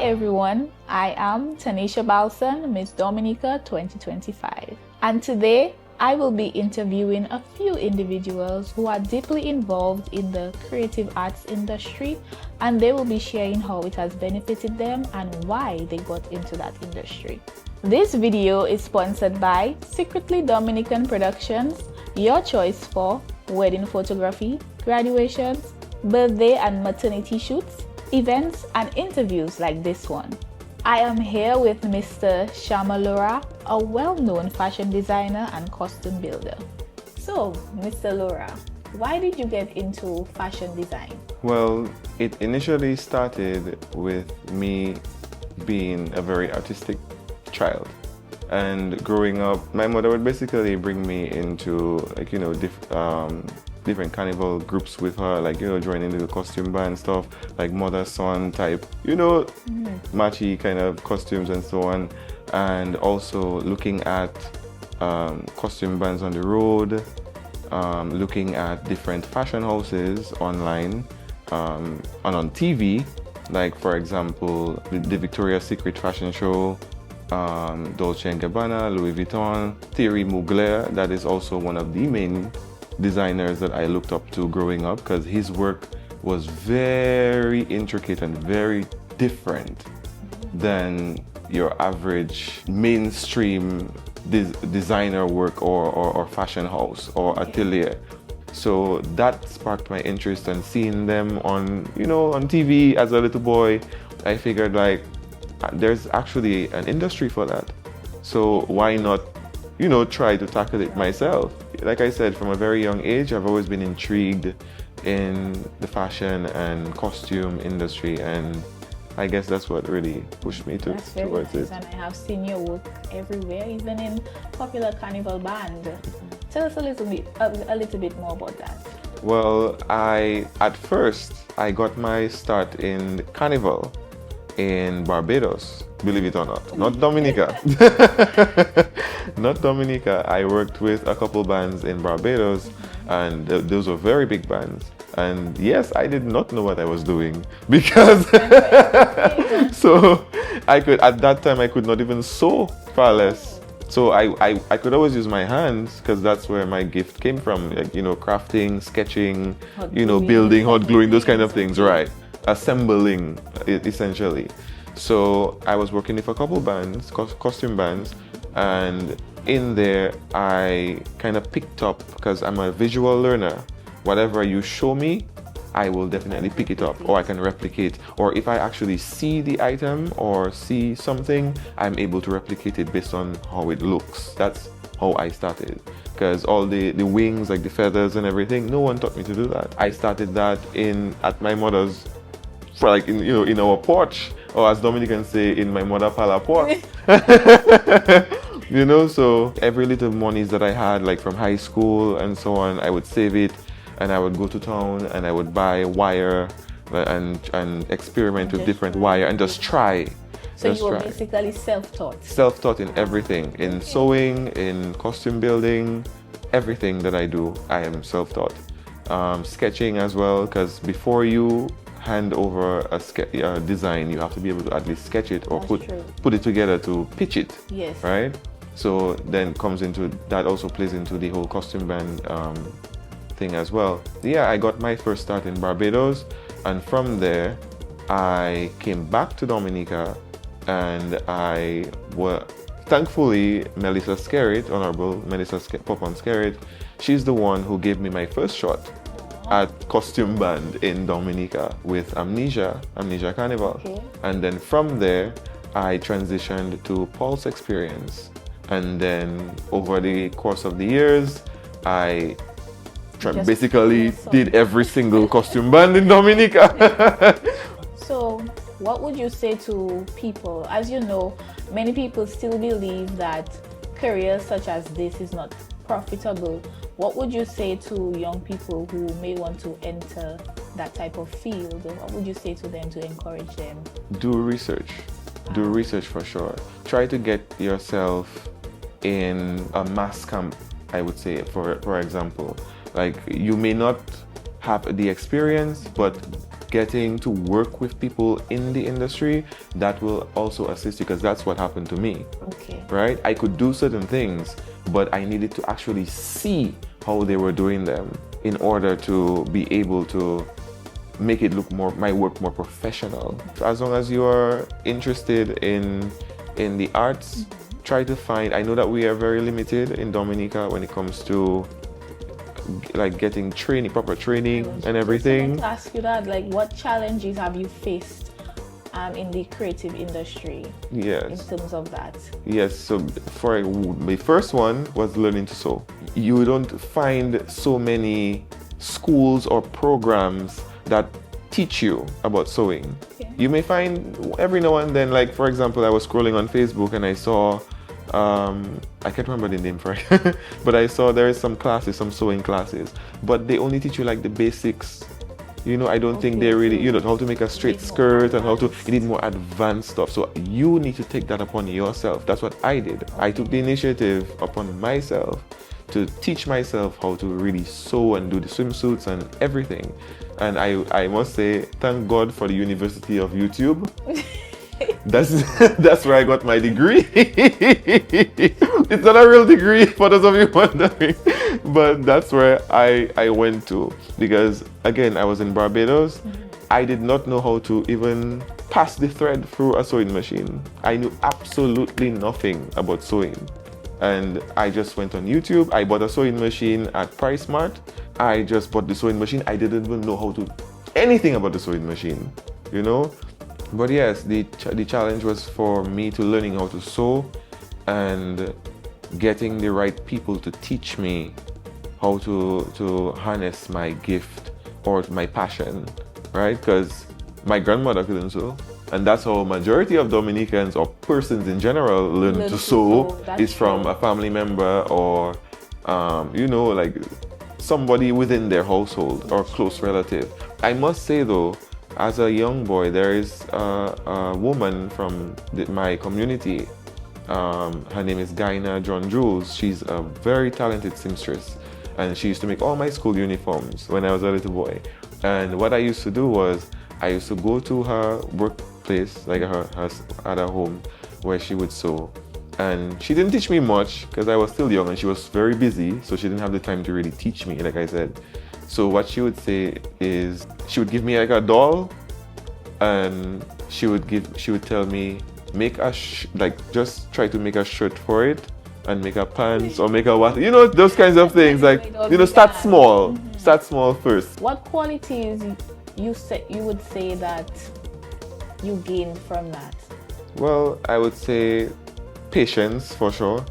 everyone, I am Tanisha Balson, Miss Dominica 2025. And today I will be interviewing a few individuals who are deeply involved in the creative arts industry, and they will be sharing how it has benefited them and why they got into that industry. This video is sponsored by Secretly Dominican Productions, your choice for wedding photography, graduations, birthday and maternity shoots, events and interviews like this one. I am here with Mr. Shammah Laurent, a well-known fashion designer and costume builder. So, Mr. Laurent, why did you get into fashion design? Well, it initially started with me being a very artistic child. And growing up, my mother would basically bring me into different carnival groups with her, joining the costume band stuff, like mother son type, matchy kind of costumes and so on. And also looking at costume bands on the road, looking at different fashion houses online and on TV, like for example, the Victoria's Secret fashion show, Dolce & Gabbana, Louis Vuitton, Thierry Mugler, that is also one of the main designers that I looked up to growing up, because his work was very intricate and very different than your average mainstream designer work or fashion house or atelier. So that sparked my interest, and seeing them on TV as a little boy, I figured there's actually an industry for that. So why not try to tackle it myself? Like I said, from a very young age, I've always been intrigued in the fashion and costume industry, and I guess that's what really pushed me towards it. And I have seen your work everywhere, even in popular carnival band. Tell us a little bit more about that. Well, at first I got my start in carnival in Barbados, believe it or not Dominica. Not Dominica. I worked with a couple bands in Barbados, and those were very big bands. And yes, I did not know what I was doing, because so at that time I could not even sew, far less. So I could always use my hands, because that's where my gift came from, crafting, sketching, building, hot gluing, those kind of things, right? Assembling it essentially. So I was working with a couple bands, costume bands, and in there I kind of picked up, because I'm a visual learner. Whatever you show me, I will definitely pick it up, or I can replicate, or if I actually see the item or see something, I'm able to replicate it based on how it looks. That's how I started, because all the wings, like the feathers and everything, no one taught me to do that. I started that at my mother's, in our porch, or as Dominicans say, in my mother pala porch. So every little monies that I had, from high school and so on, I would save it, and I would go to town and I would buy wire and experiment with different wire and just try. So you were basically self-taught? Self-taught in everything, in sewing, in costume building, everything that I do, I am self-taught. Sketching as well, because before you hand over a design, you have to be able to at least sketch it or put it together to pitch it. Yes. Right? So then that also plays into the whole costume band thing as well. Yeah, I got my first start in Barbados, and from there I came back to Dominica, and thankfully Melissa Skerritt, Honorable Melissa Popon Skerritt, she's the one who gave me my first shot at costume band in Dominica with Amnesia Carnival. Okay. And then from there I transitioned to Pulse Experience, and then over the course of the years I basically did every single costume band in Dominica. So what would you say to people? As you know, many people still believe that careers such as this is not profitable. What would you say to young people who may want to enter that type of field? What would you say to them to encourage them? Do research. Do research for sure. Try to get yourself in a mass camp, I would say, for example. You may not have the experience, but getting to work with people in the industry, that will also assist you, because that's what happened to me. Okay. Right? I could do certain things, but I needed to actually see how they were doing them in order to be able to make it look my work more professional. As long as you are interested in the arts, try to find, I know that we are very limited in Dominica when it comes to like getting training, proper training and everything. To ask you that, like, what challenges have you faced in the creative industry? Yes. In terms of that. Yes. So for my first one was learning to sew. You don't find so many schools or programs that teach you about sewing. Okay. You may find every now and then, like for example, I was scrolling on Facebook and I saw I can't remember the name for it, but I saw there is some classes, some sewing classes, but they only teach you like the basics. You know, I don't think they really, you know, how to make a straight skirt and how to, you need more advanced stuff. So you need to take that upon yourself. That's what I did. I took the initiative upon myself to teach myself how to really sew and do the swimsuits and everything. And I must say, thank God for the University of YouTube. That's where I got my degree. It's not a real degree for those of you wondering, but that's where I went to, because again, I was in Barbados. I did not know how to even pass the thread through a sewing machine. I knew absolutely nothing about sewing, and I just went on YouTube. I bought a sewing machine at PriceSmart. I just bought the sewing machine. I didn't even know how to anything about the sewing machine, you know. But yes, the challenge was for me to learning how to sew and getting the right people to teach me how to harness my gift or my passion, right? Because my grandmother couldn't sew, and that's how majority of Dominicans or persons in general learn to sew, is from a family member or you know, like somebody within their household or close relative. I must say though, as a young boy, there is a woman from my community. Her name is Gaina John Jules. She's a very talented seamstress, and she used to make all my school uniforms when I was a little boy. And what I used to do was, I used to go to her workplace, like her at her home, where she would sew. And she didn't teach me much because I was still young and she was very busy, so she didn't have the time to really teach me, like I said. So what she would say is, she would give me like a doll, and she would tell me, make a just try to make a shirt for it, and make a pants or make a what, you know, those kinds of things. Like, you know, start small, start small first. What qualities you would say that you gained from that? Well, I would say patience for sure.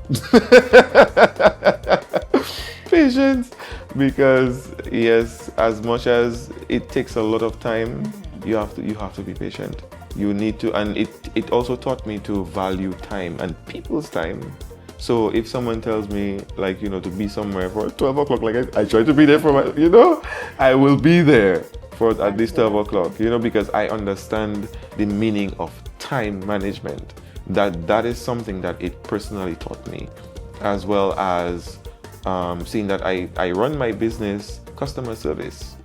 Patience, because yes, as much as it takes a lot of time, you have to be patient. You need to, and it also taught me to value time and people's time. So if someone tells me, like, you know, to be somewhere for 12 o'clock, like I try to be there for my, you know, I will be there for at least 12 o'clock, you know, because I understand the meaning of time management. That is something that it personally taught me, as well as seeing that I run my business customer service.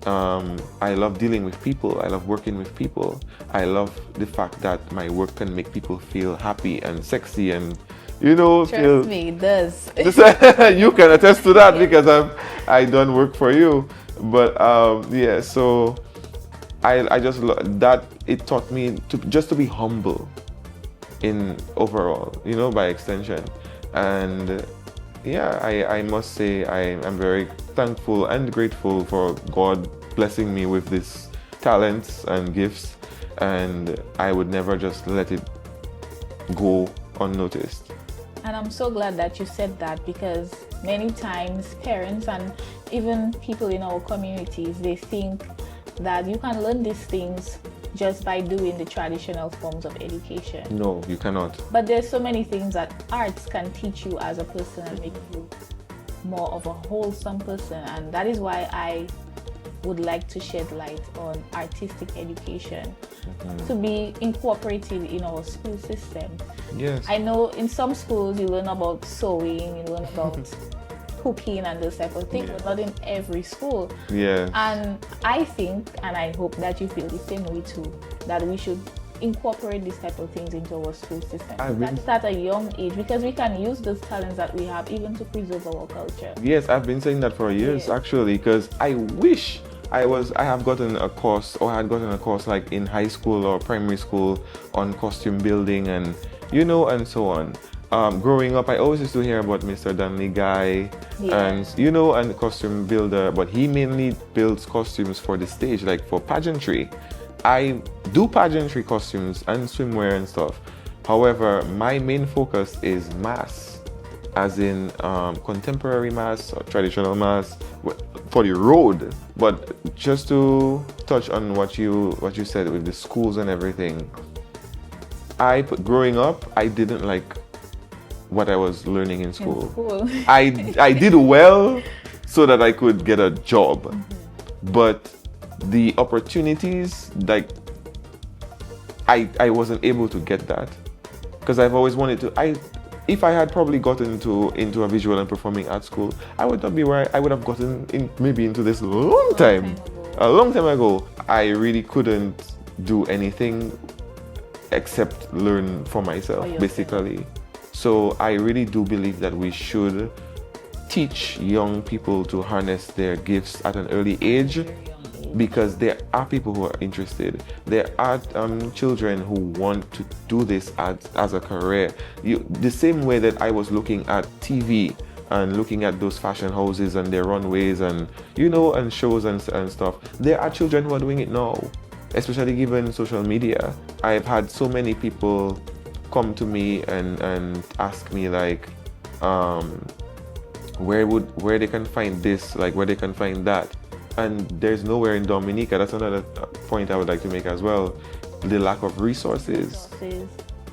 I love dealing with people. I love working with people. I love the fact that my work can make people feel happy and sexy, and you know, Trust me, it does. You can attest to that because I done work for you. But yeah, so I just that it taught me to be humble in overall, you know, by extension. And yeah, I must say I'm very thankful and grateful for God blessing me with these talents and gifts, and I would never just let it go unnoticed. And I'm so glad that you said that, because many times parents and even people in our communities, they think that you can learn these things just by doing the traditional forms of education. No, you cannot. But there's so many things that arts can teach you as a person and make you more of a wholesome person, and that is why I would like to shed light on artistic education to be incorporated in our school system. Yes. I know in some schools you learn about sewing, you learn about cooking and those type of things, but not in every school. Yeah. And I think, and I hope that you feel the same way too, that we should incorporate these type of things into our school system. That's at a young age, because we can use those talents that we have even to preserve our culture. Yes, I've been saying that for years actually, because I wish I have gotten a course, or had gotten a course like in high school or primary school on costume building and and so on. Growing up, I always used to hear about Mr. Danley Guy and and costume builder, but he mainly builds costumes for the stage, like for pageantry. I do pageantry costumes and swimwear and stuff. However, my main focus is mass, as in contemporary mass or traditional mass for the road. But just to touch on what you said with the schools and everything, growing up, I didn't like what I was learning in school. I did well so that I could get a job, but the opportunities, like I wasn't able to get that, because I've always wanted to. If I had probably gotten into a visual and performing arts school, I would not be where I would have gotten maybe into this a long time ago. I really couldn't do anything except learn for myself, basically. So I really do believe that we should teach young people to harness their gifts at an early age, because there are people who are interested. There are children who want to do this as a career. The same way that I was looking at TV and looking at those fashion houses and their runways and and shows and stuff, there are children who are doing it now, especially given social media. I've had so many people come to me and ask me like where they can find this, like where they can find that. And there's nowhere in Dominica. That's another point I would like to make as well. The lack of resources.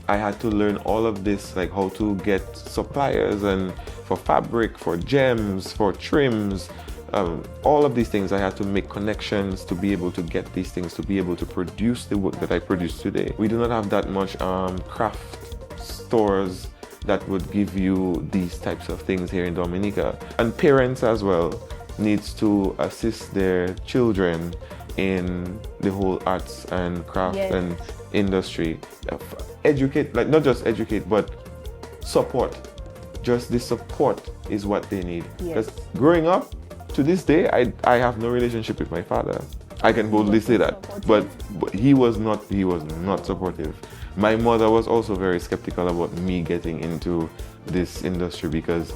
I had to learn all of this, like how to get suppliers and for fabric, for gems, for trims, all of these things. I had to make connections to be able to get these things, to be able to produce the work that I produce today. We do not have that much craft stores that would give you these types of things here in Dominica. And parents as well needs to assist their children in the whole arts and craft and industry. Educate, like not just educate, but support. Just the support is what they need. Because growing up, to this day, I have no relationship with my father. I can boldly say that. But he was not supportive. My mother was also very skeptical about me getting into this industry because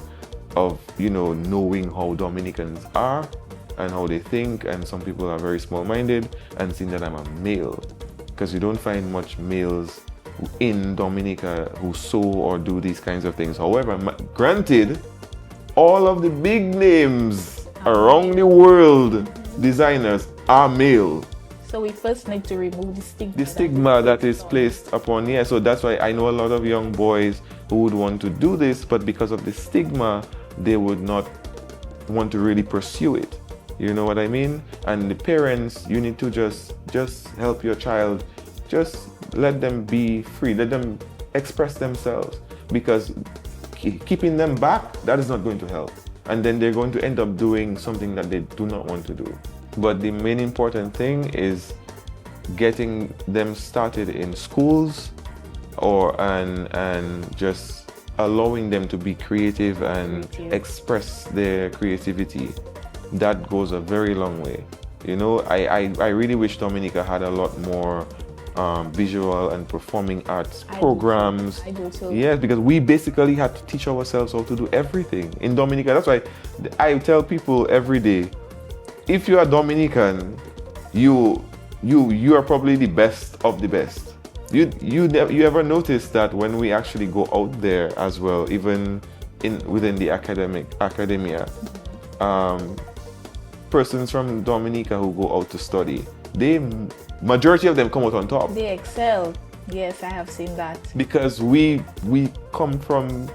of knowing how Dominicans are and how they think, and some people are very small-minded, and seeing that I'm a male, because you don't find much males in Dominica who sew or do these kinds of things. However, granted, all of the big names around the world, designers, are male. So we first need to remove the stigma. The stigma that is placed upon, so that's why I know a lot of young boys who would want to do this, but because of the stigma, they would not want to really pursue it. You know what I mean? And the parents, you need to just help your child. Just let them be free. Let them express themselves, because keeping them back, that is not going to help. And then they're going to end up doing something that they do not want to do. But the main important thing is getting them started in schools, and just allowing them to be creative and express their creativity. That goes a very long way. I really wish Dominica had a lot more visual and performing arts programs. I do too. Yes, because we basically had to teach ourselves how to do everything in Dominica. That's why I tell people every day, if you are Dominican, you are probably the best of the best. You ever notice that when we actually go out there as well, even within the academia, persons from Dominica who go out to study, majority of them come out on top. They excel. Yes, I have seen that. Because we come from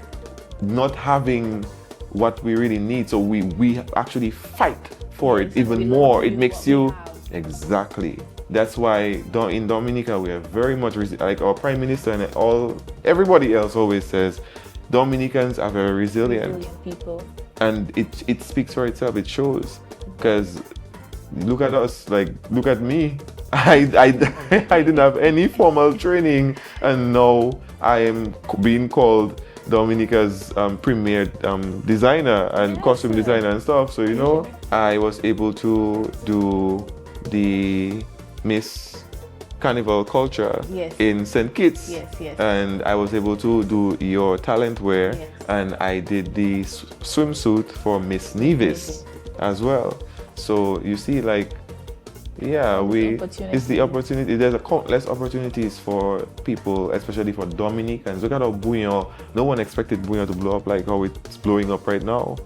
not having what we really need, so we actually fight for it even more. It makes you exactly. That's why in Dominica we are very much like our Prime Minister and everybody else always says, Dominicans are very resilient people. and it speaks for itself. It shows, because look at us, like look at me. I didn't have any formal training, and now I am being called Dominica's premier designer and costume designer and stuff. So you know, I was able to do the Miss Carnival culture in St. Kitts, and I was able to do your talent wear, and I did the swimsuit for Miss Nevis as well. So you see, like, yeah, it's the opportunity. There's countless opportunities for people, especially for Dominicans. Look at how Bouillon, no one expected Bouillon to blow up like how it's blowing up right now,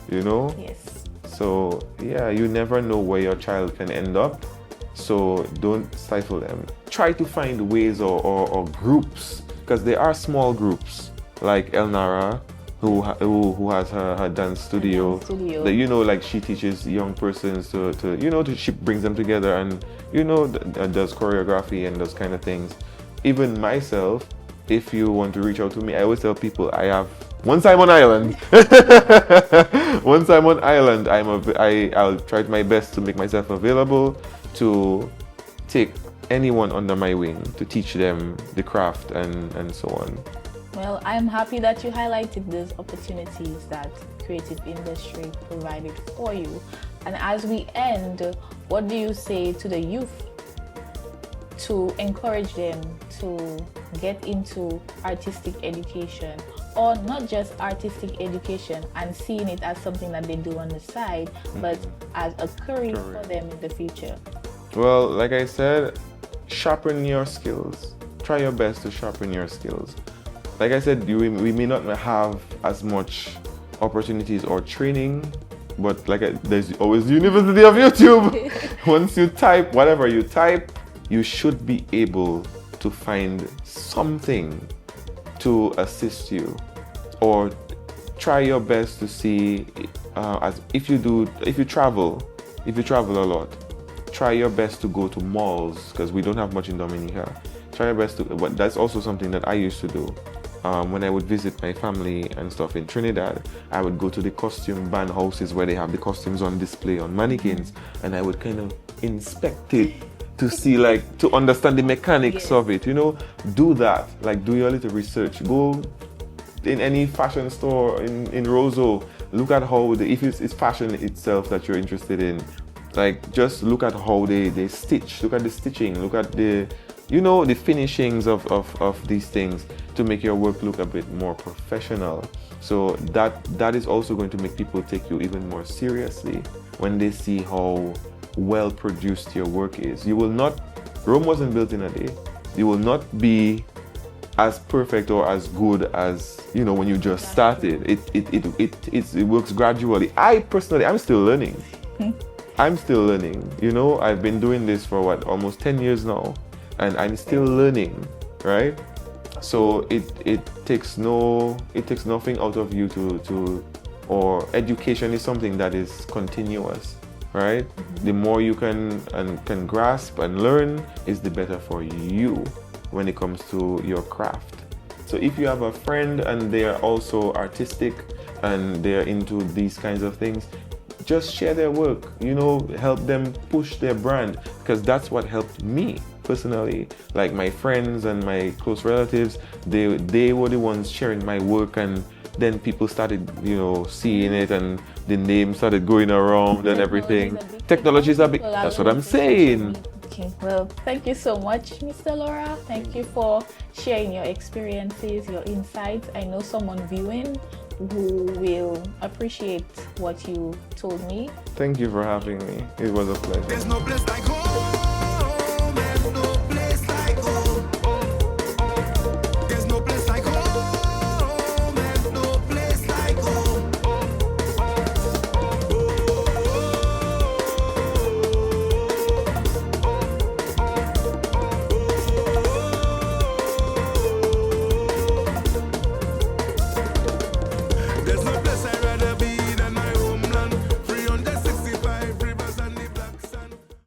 you know? Yes. So yeah, you never know where your child can end up. So don't stifle them. Try to find ways or groups, because there are small groups like Elnara, who has her dance studio. That, you know, like she teaches young persons to you know, she brings them together, and you know, does choreography and those kind of things. Even myself, if you want to reach out to me, I always tell people once I'm on island, I'll try my best to make myself available to take anyone under my wing to teach them the craft and so on. Well, I'm happy that you highlighted those opportunities that creative industry provided for you. And as we end, what do you say to the youth to encourage them to get into artistic education, or not just artistic education and seeing it as something that they do on the side, but as a career for them in the future? Well, like I said, sharpen your skills. Try your best to sharpen your skills. Like I said, we may not have as much opportunities or training, but there's always the University of YouTube. Once you type whatever you type, you should be able to find something to assist you, or try your best to see, as if you travel a lot, try your best to go to malls, because we don't have much in Dominica. Try your best to, but that's also something that I used to do. When I would visit my family and stuff in Trinidad, I would go to the costume band houses where they have the costumes on display on mannequins, and I would kind of inspect it to see, like, to understand the mechanics of it, you know. Do that, like, do your little research. Go in any fashion store in Roseau, look at how if it's fashion itself that you're interested in, like, just look at how they stitch, look at the stitching, look at the, you know, the finishings of these things, to make your work look a bit more professional. So that is also going to make people take you even more seriously when they see how well produced your work is. You will not, Rome wasn't built in a day. You will not be as perfect or as good as, you know, when you just started. It works gradually. I'm still learning. I'm still learning. You know, I've been doing this for almost 10 years now, and I'm still learning, right? So it takes nothing out of you or education is something that is continuous, right? The more you can grasp and learn, is the better for you when it comes to your craft. So if you have a friend and they are also artistic and they're into these kinds of things, just share their work, you know, help them push their brand, because that's what helped me personally. Like, my friends and my close relatives, they were the ones sharing my work, and then people started, you know, seeing it, and the name started going around and everything. Technology is a big, that's what I'm saying. Okay, well, thank you so much, Mr. Laurent. Thank you for sharing your experiences, your insights. I know someone viewing who will appreciate what you told me. Thank you for having me. It was a pleasure. There's no place like home.